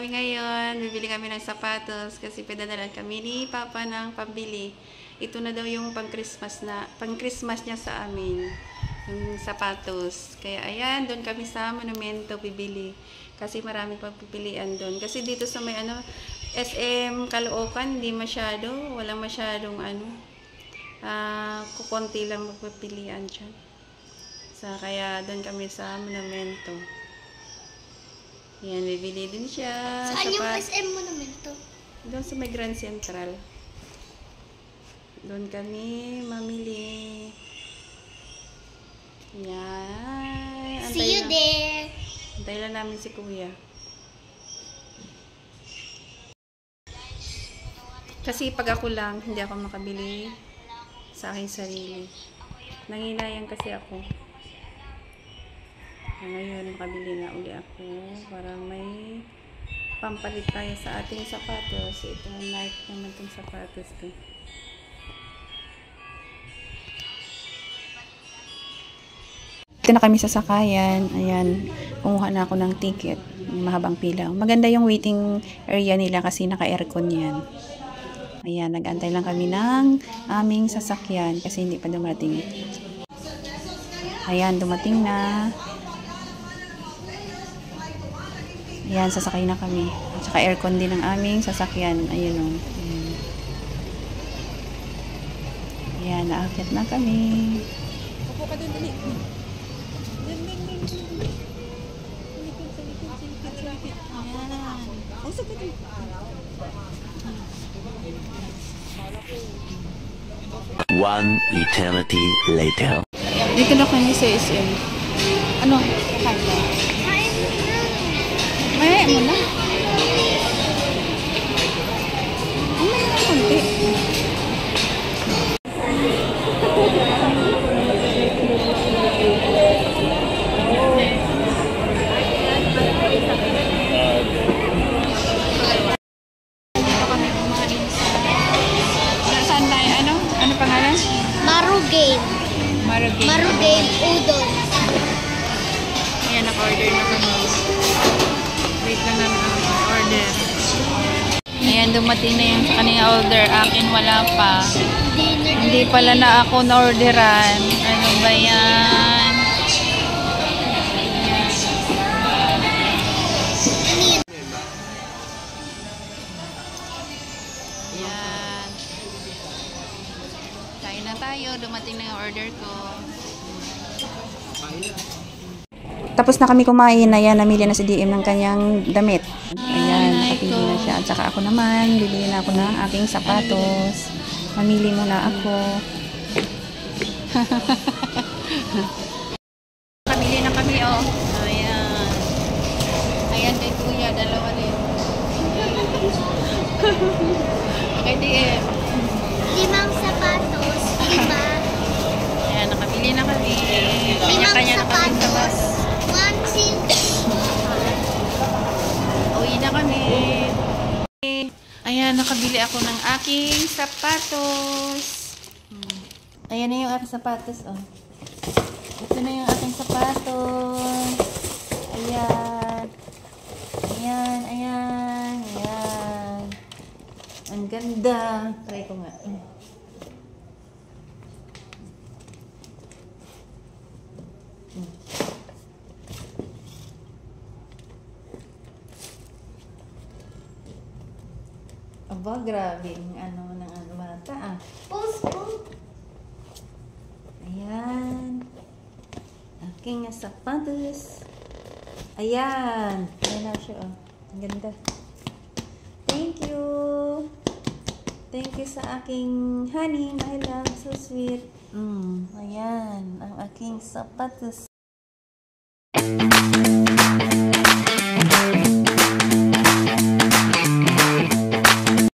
kami ngayon. Bibili kami ng sapatos kasi pinadala kami ni Papa ng pambili. Ito na daw yung pang-Christmas niya sa amin. Yung sapatos. Kaya ayan, doon kami sa Monumento bibili. Kasi maraming pagpipilian doon. Kasi dito sa may SM Caloocan, hindi masyado. Walang masyadong kukunti lang magpipilian dyan. Kaya doon kami sa Monumento. Yan, bibili din siya. Saan yung SM Monumento? Doon sa may Grand Central. Doon kami mamili. Yan. See you there. Antay lang namin si Kuya. Kasi pag ako lang, hindi ako makabili sa aking sarili. Nanginayang kasi ako. Ngayon, makabili na uli ako para may pampalit tayo sa ating sapatos. Ito, Nike naman itong sapatos ko. Ito na kami sa sakayan. Ayan, kumuha na ako ng ticket. Mahabang pila. Maganda yung waiting area nila kasi naka-aircon yan. Ayan, nag-antay lang kami ng aming sasakyan kasi hindi pa dumating. Ayan, dumating na. Ayan, sasakay na kami. At saka aircon din ang aming sasakyan. Ayan o. Ayan, naakyat na kami. Upo ka dun, dali. One eternity later. Dito na kami sa SM. Ano? May mo na. Ano na konti? Saan tayo? Ano pangalan? Maru Game. Maru Game Udon. Ayan, naka-order na kami. Wait lang namin ang order. Ayan, dumating na yung sa kanina order. Akin wala pa. Hindi pala na ako na-orderan. Ano ba yan? Ayan. Kain na tayo. Dumating na yung order ko. Tapos na kami kumain. Ayan, namili na si DM ng kanyang damit. Ayan, nakapili na siya. At saka ako naman, bibili na ako ng aking sapatos. Mamili muna ako. Nakabili na kami, oh. Ayan. Ayan kay Kuya, dalawa din. Kay DM. 5 sapatos, 5. Ayan, nakabili na kami. 5 Kanya-kanya na kami sa bus. 1 silk. Uwi na kami. Ayan, nakabili ako ng aking sapatos. Ayan na yung aking sapatos, oh. Ito na yung aking sapatos. Ayan. Ayan, ayan, ayan. Ang ganda. Try ko nga. Aba, grabe yung ng bata, ah. Post po. Ayan. Aking sapatos. Ayan. Ayan na siya, oh. Ang ganda. Thank you. Thank you sa aking honey. My love. So sweet. Ayan. Ang aking sapatos.